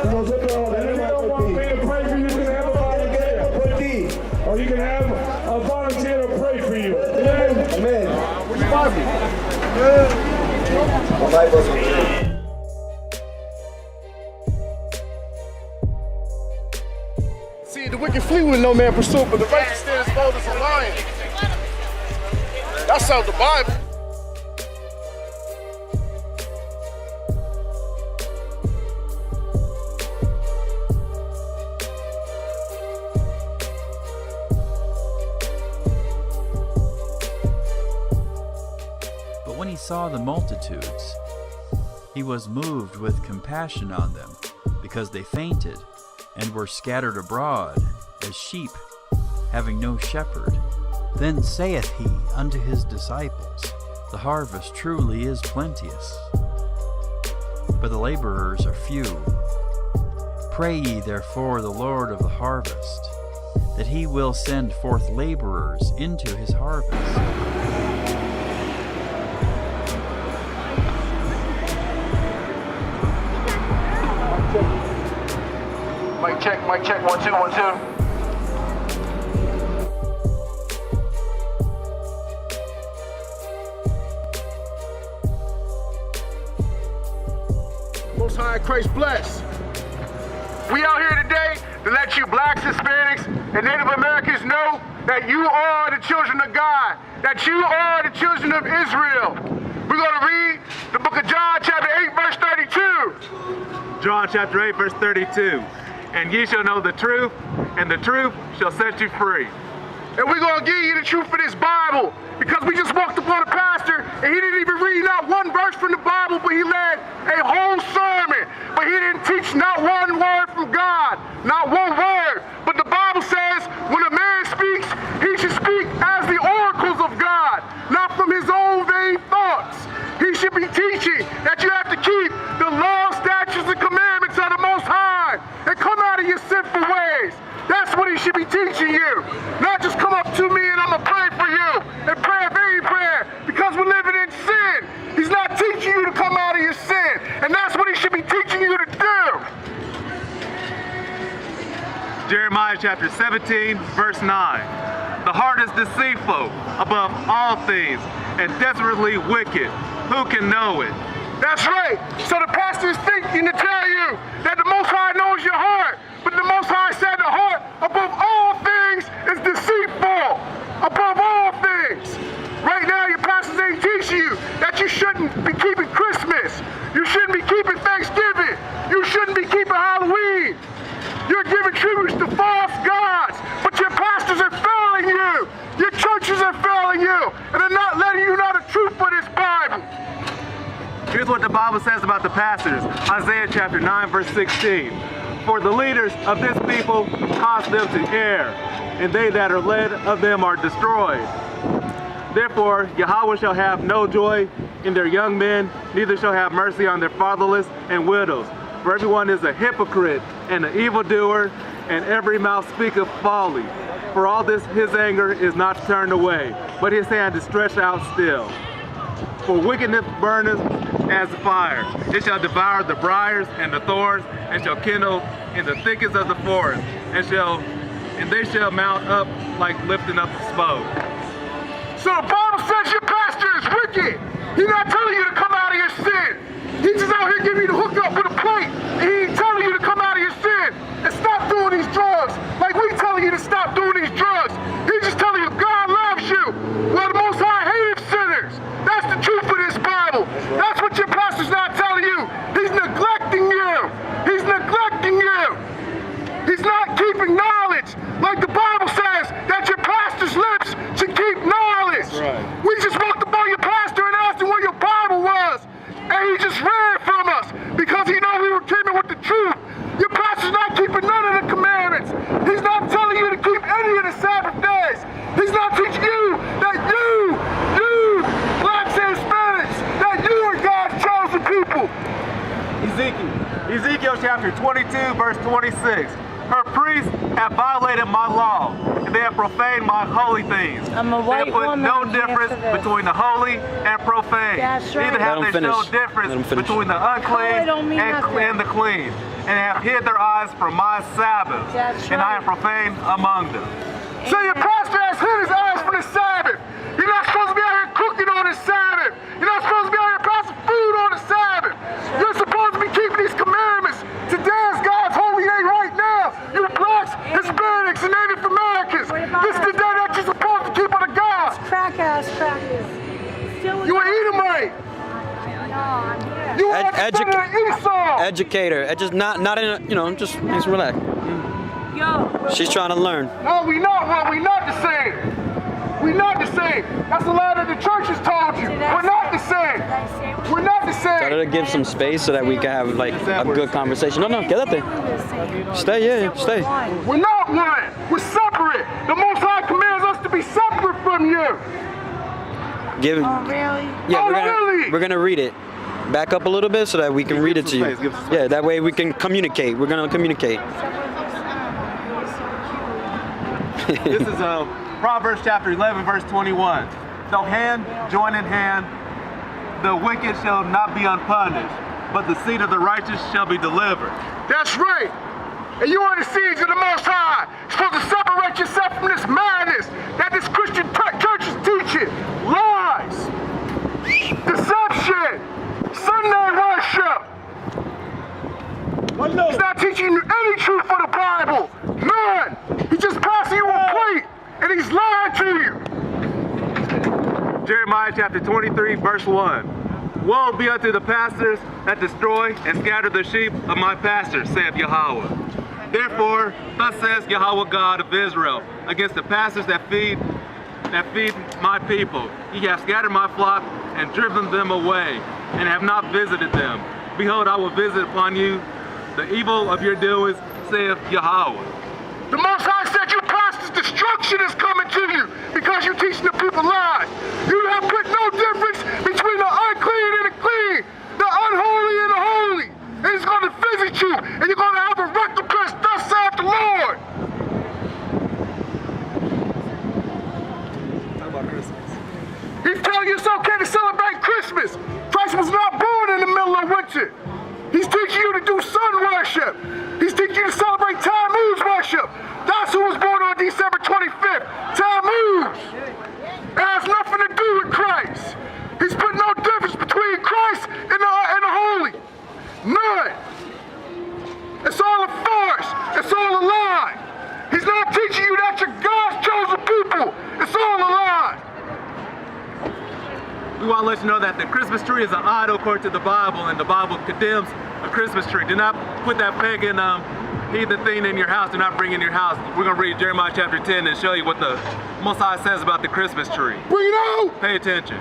nosotros oraremos por ti. Or you can have a volunteer to pray for you. Amen. Amén. Muy fácil. Papá y vosotros. See, the wicked flee with no man pursue, but the righteous stand as bold as a lion. That's out the Bible. But when he saw the multitudes, he was moved with compassion on them, because they fainted and were scattered abroad as sheep, having no shepherd. Then saith he unto his disciples, The harvest truly is plenteous, but the laborers are few. Pray ye therefore the Lord of the harvest, that he will send forth laborers into his harvest. Mic check, 1 2 1 2. Most High Christ bless. We out here today to let you blacks, Hispanics, and Native Americans know that you are the children of God, that you are the children of Israel. We're going to read the book of John chapter 8 verse 32. John chapter 8 verse 32. And ye shall know the truth, and the truth shall set you free. And we're going to give you the truth of this Bible, because we just walked upon a pastor and he didn't even read not one verse from the Bible, but he led a whole sermon. But he didn't teach not one word from God, not one word. But the Bible says when a man speaks, he should speak as the oracles of God, not from his own vain thoughts. He should be teaching that you have to keep the laws, statutes, and commandments of the Most High and come out of your sinful ways. That's what he should be teaching you. Not just come up to me and I'm going to pray for you and pray a very prayer, because we're living in sin. He's not teaching you to come out of your sin. And that's what he should be teaching you to do. Jeremiah chapter 17 verse 9. The heart is deceitful above all things and desperately wicked. Who can know it? That's right. So the pastor is thinking to tell you that the Most High knows your heart. But the Most High said the heart above all things is deceitful. Above all things. Right now your pastors ain't teaching you that you shouldn't be keeping Christmas. You shouldn't be keeping Thanksgiving. You shouldn't be keeping Halloween. You're giving tributes to false gods. But your pastors are failing you. Your churches are failing you. And they're not letting you know the truth of this Bible. Here's what the Bible says about the pastors. Isaiah chapter 9 verse 16. For the leaders of this people cause them to err, and they that are led of them are destroyed. Therefore Yahweh shall have no joy in their young men, neither shall have mercy on their fatherless and widows. For everyone is a hypocrite and an evildoer, and every mouth speaketh folly. For all this his anger is not turned away, but his hand is stretched out still. For wickedness burneth as fire. It shall devour the briars and the thorns, and shall kindle in the thickets of the forest, and they shall mount up like lifting up the smoke. So the Bible says your pastor is wicked. He's not telling you to come out of your sin. He's just out here giving you the hookup with a plate. And he ain't telling you to come out of your sin and stop doing these drugs. Like we telling you to stop doing these drugs. He's just telling you God loves you. Well, the Most High hates sinners. That's the truth of this Bible. That's what your pastor's not telling you. He's neglecting you. He's neglecting you. He's not keeping knowledge. Like the Bible says that your pastor's lips should keep knowledge. Right. We just walked upon your pastor and asked him where your Bible was. And he just ran from us because he knew we were keeping with the truth. Your pastor's not keeping none of the commandments. He's not telling you to keep any of the Sabbath days. He's not teaching you that you, blacks and Hispanics, that you are God's chosen people. Ezekiel chapter 22 verse 26. Her priests have violated my law, and they have profaned my holy things. I'm a They white have put woman. no Yes, difference it is. between the holy and profane. That's right. Neither have Let they 'em shown finish. Let 'em difference finish. between the Oh, I unclean don't mean nothing. and the clean, and have hid their eyes from my Sabbaths, That's and I right. am profane among them. So your pastor has hid his eyes from the Sabbath. You're not supposed to be out here cooking on the Sabbath. You're not supposed to be out here passing food on the Sabbath. You're supposed to be keeping these commandments. Today is God's holy day right now. You blacks, Hispanics, and Native Americans. This is the day that you're supposed to keep under God. Crackers. Still You an Edomite. No, I'm here. You are descendant of Esau. Educator. Just not in a, you know, just relax. Yo. She's trying to learn. No, we not. Well, we not the same. We not the same. That's a lie that the church has told you. We're not the same. We're not the Try same. to give some space so that we can have like a good conversation. No, get there. Stay, stay. We're not one. We're separate. The Most High commands us to be separate from you. Give. Oh, really? Yeah, Oh, really? we're gonna read it. Back up a little bit so that we can read it to you. Yeah, that way we can communicate. We're gonna communicate. This is Proverbs chapter 11, verse 21. Though hand join in hand, the wicked shall not be unpunished, but the seed of the righteous shall be delivered. That's right. And you are the seeds of the Most High. You're supposed to separate yourself from this madness that this Christian church is teaching. Lies. Deception. Sunday worship. He's not teaching you any truth for the Bible. None. He's just passing you a plate, and he's lying to you. Jeremiah chapter 23, verse 1. Woe be unto the pastors that destroy and scatter the sheep of my pastors, saith Yahweh. Therefore, thus says Yahweh God of Israel, against the pastors that feed my people. Ye have scattered my flock and driven them away, and have not visited them. Behold, I will visit upon you the evil of your doings, saith Yahweh. The Most High said you pastors, destruction is coming to you because you're teaching the people lies. You have put no difference between the unclean and the clean, the unholy and the holy. And he's going to visit you, and you're going to have a recompense, thus saith the Lord. He's telling you it's okay to celebrate Christmas. Christ was not born in the middle of winter. He's teaching you to do sun worship. He's teaching you to celebrate Tammuz worship. That's who was born on December 25th. Tammuz. It has nothing to do with Christ. He's put no difference between Christ and the holy. None. It's all a farce. It's all a lie. He's not teaching you that you're God's chosen people. It's all a lie. We want to let you know that the Christmas tree is an idol according to the Bible, and the Bible condemns a Christmas tree. Do not put that pagan heathen thing in your house. Do not bring it in your house. We're going to read Jeremiah chapter 10 and show you what the Most High says about the Christmas tree. Bring it out. Pay attention.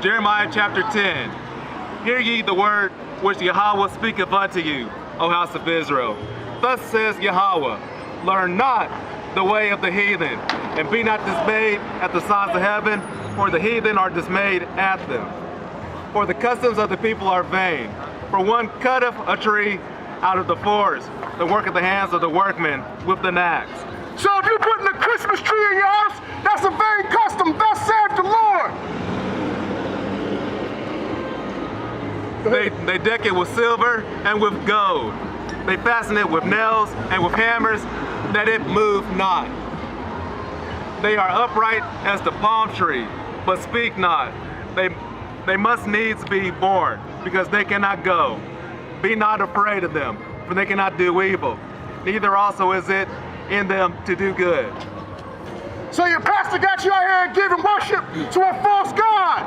Jeremiah chapter 10. Hear ye the word which Yahweh speaketh unto you, O house of Israel. Thus says Yahweh, learn not the way of the heathen, and be not dismayed at the signs of heaven, for the heathen are dismayed at them. For the customs of the people are vain. For one cutteth a tree out of the forest, the work of the hands of the workmen with an axe. So if you're putting a Christmas tree in your house, that's a vain custom. Thus saith the Lord. They deck it with silver and with gold. They fasten it with nails and with hammers, that it move not. They are upright as the palm tree, but speak not. They must needs be born, because they cannot go. Be not afraid of them, for they cannot do evil. Neither also is it in them to do good. So your pastor got you out here giving worship to a false god.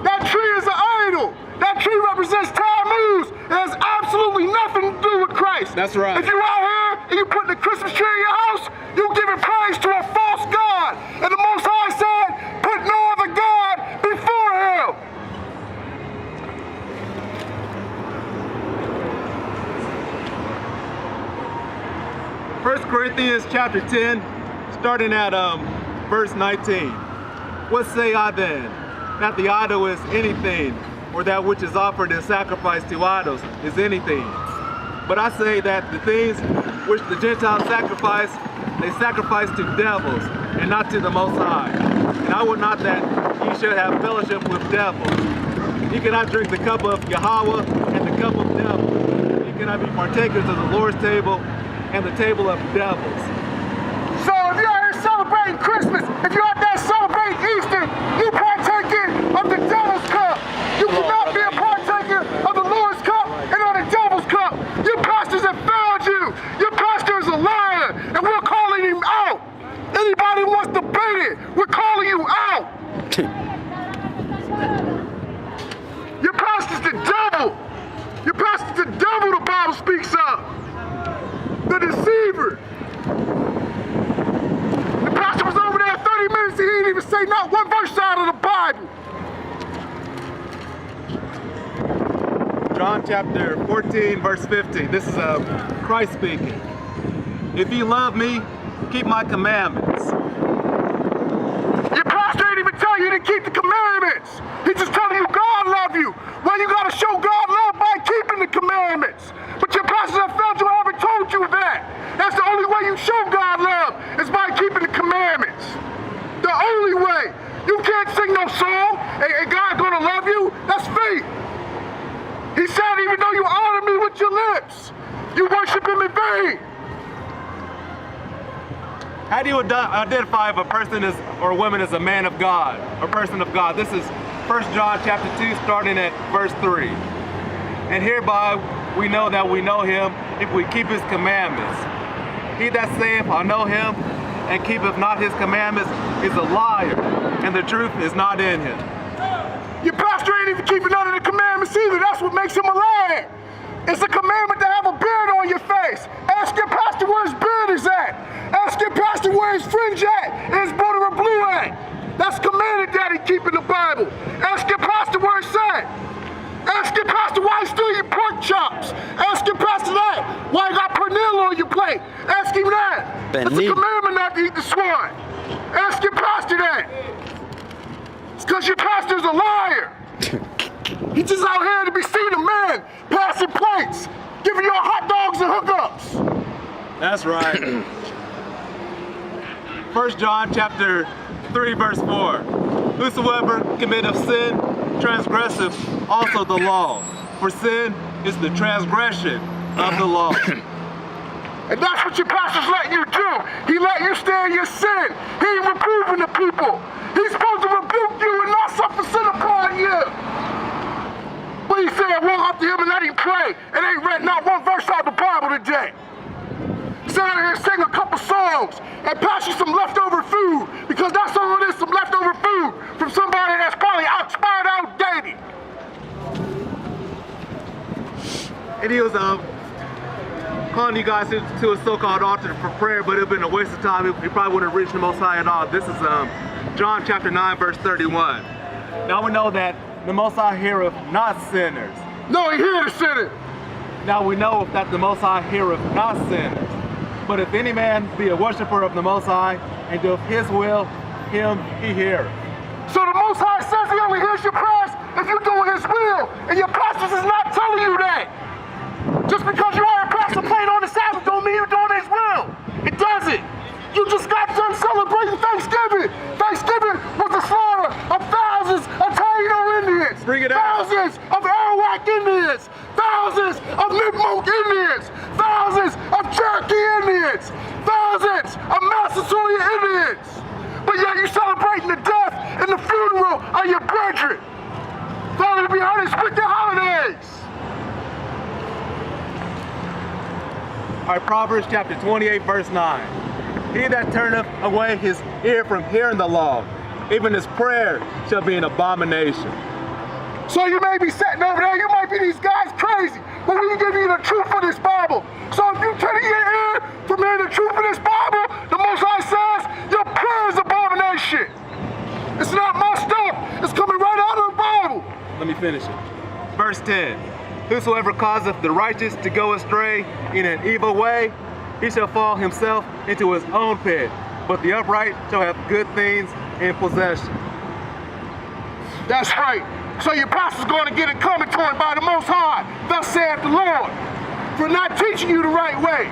That tree is an idol. That tree represents Tammuz. It has absolutely nothing to do with Christ. That's right. If you're out here and you put the Christmas tree in your house, you're giving praise to a false god. And the Most High said, put no other god before him. First Corinthians chapter 10, starting at verse 19. What say I then? That the idol is anything, or that which is offered in sacrifice to idols is anything. But I say that the things which the Gentiles sacrifice, they sacrifice to devils and not to the Most High. And I would not that ye should have fellowship with devils. Ye cannot drink the cup of Yahweh and the cup of devils. Ye cannot be partakers of the Lord's table and the table of devils. So if you're out here celebrating Christmas, if you're out there celebrating Easter, you partaking of the devil's cup. You cannot be a partaker of the Lord's cup and of the devil's cup. Your pastors have failed you. Your pastor is a liar, and we're calling him out. Anybody who wants to bait it, we're calling you out. Your pastor's the devil. Your pastor's the devil the Bible speaks of. The deceiver. The pastor was over there 30 minutes and he didn't even say not one verse out of the Bible. John chapter 14, verse 15. This is Christ speaking. If you love me, keep my commandments. Your pastor ain't even tell you to keep the commandments. He's just telling you God love you. Well, you gotta show God love by keeping the commandments. But your pastors have failed you. I haven't told you that. That's the only way you show God love is by keeping the commandments. The only way. You can't sing no song and God's gonna love you. That's fake. He said, even though you honor me with your lips, you worship him in vain. How do you identify if a person is or a woman is a man of God, or person of God? This is 1 John chapter 2, starting at verse 3. And hereby we know that we know him if we keep his commandments. He that saith, I know him, and keepeth not his commandments is a liar, and the truth is not in him. Your pastor ain't even keeping none of the commandments either. That's what makes him a liar. It's a commandment to have a beard on your face. Ask your pastor where his beard is at. Ask your pastor where his fringe at and his border of blue at. That's commanded that he keep in the Bible. Ask your pastor where it's at. Ask your pastor why he's still eating pork chops. Ask your pastor that. Why you got pernil on your plate. Ask him that. It's a commandment not to eat the swine. Ask your pastor that. It's because your pastor's a liar. He's just out here to be seen a man passing plates, giving y'all hot dogs and hookups. That's right. 1 John chapter 3, verse 4. Whosoever committeth sin transgresseth also the law, for sin is the transgression of the law. And that's what your pastor's letting you do. He let you stay in your sin. He ain't reproving the people. He's supposed to rebuke you and not suffer sin upon you. But he said, walk up to him and let him pray. And ain't read not one verse out of the Bible today. Sit out here and sing a couple songs and pass you some leftover food, because that's all it is, some leftover food from somebody that's probably expired, outdated. And he was calling you guys to a so-called altar for prayer, but it would have been a waste of time. He probably wouldn't have reached the Most High at all. This is John chapter 9, verse 31. Now we know that the Most High heareth not sinners. No, he heareth sinners. Now we know that the Most High heareth not sinners. But if any man be a worshiper of the Most High, and doeth his will, him he heareth. So the Most High says he only hears your prayers if you're doing his will, and your pastors is not telling you that. Just because you are a pastor playing on the Sabbath don't mean you're doing his will. It doesn't. You just got done celebrating Thanksgiving. Thanksgiving was the slaughter of thousands of Taino Indians. Bring it out. Thousands of Arawak Indians. Thousands of Mi'kmaq Indians. Thousands of Cherokee Indians. Thousands of Massasoit Indians. But yet you're celebrating the death and the funeral of your brethren. Father, to be honest with the holidays. All right, Proverbs chapter 28, verse 9. He that turneth away his ear from hearing the law, even his prayer shall be an abomination. So you may be sitting over there, you might be these guys crazy, but we give you the truth of this Bible. So if you turn your ear from hearing the truth of this Bible, the Most High says your prayer is abomination. It's not my stuff. It's coming right out of the Bible. Let me finish it. Verse 10. Whosoever causeth the righteous to go astray in an evil way, he shall fall himself into his own pit, but the upright shall have good things in possession. That's right. So your pastor's going to get it coming to him by the Most High. Thus saith the Lord. for not teaching you the right way,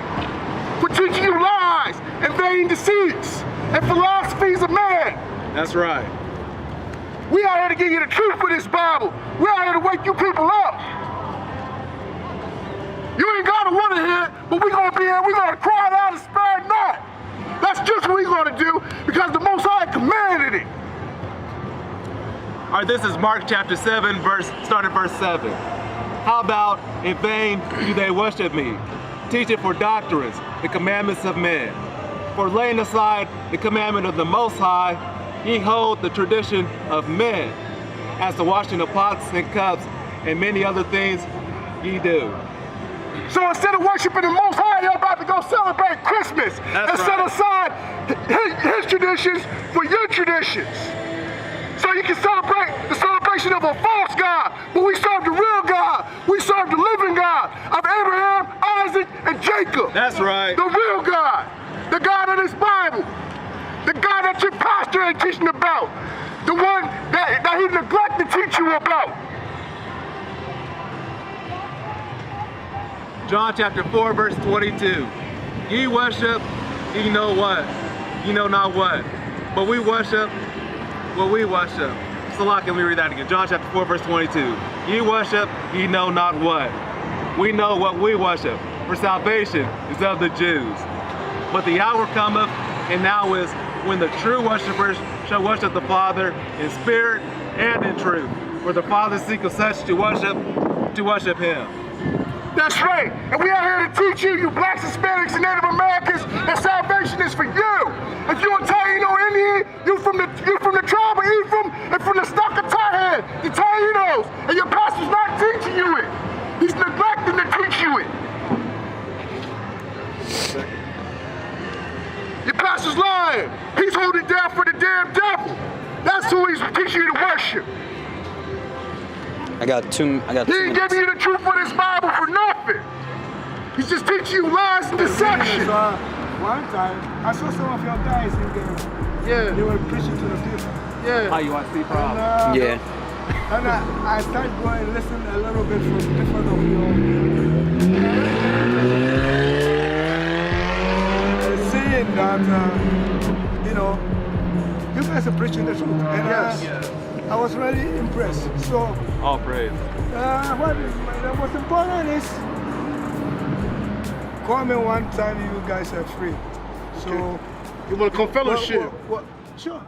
for teaching you lies and vain deceits and philosophies of man. That's right. We out here to give you the truth for this Bible. We out here to wake you people up. You ain't gotta want to hear it, but we're gonna be here, we're gonna cry it out and spare it not. That's just what we're gonna do because the Most High commanded it. All right, this is Mark chapter 7, starting verse 7. How about in vain do they worship me, teaching for doctrines the commandments of men? For laying aside the commandment of the Most High, ye hold the tradition of men, as the washing of pots and cups and many other things ye do. So instead of worshiping the Most High, you're about to go celebrate Christmas That's and set right. aside his traditions for your traditions. So you can celebrate the celebration of a false God, but we serve the real God. We serve the living God of Abraham, Isaac, and Jacob. That's right. The real God, the God of this Bible, the God that your pastor ain't teaching about, the one that he neglected to teach you about. John chapter 4, verse 22. Ye worship, ye know what? Ye know not what. But we worship what we worship. So let me read that again. John chapter 4, verse 22. Ye worship, ye know not what. We know what we worship, for salvation is of the Jews. But the hour cometh, and now is, when the true worshipers shall worship the Father in spirit and in truth. For the Father seeketh such to worship him. That's right. And we out here to teach you, you blacks, Hispanics, and Native Americans, that salvation is for you. If you're a Taino Indian, you from the tribe of Ephraim and from the stock of Tahan, the Tainos, and your pastor's not teaching you it. He's neglecting to teach you it. Your pastor's lying. He's holding it down for the damn devil. That's who he's teaching you to worship. I got two. He ain't giving you the truth for this Bible for nothing. He's just teaching you lies and deception. One time, I saw some of your guys in there. Yeah. They were preaching to the people. Yeah. Oh, you want to see problems? Yeah. And I started going and listen a little bit from different of your saying that, you guys are preaching the truth. And I was really impressed. So, All praise. what the most important is coming one time you guys are free. So, You want to come fellowship? sure.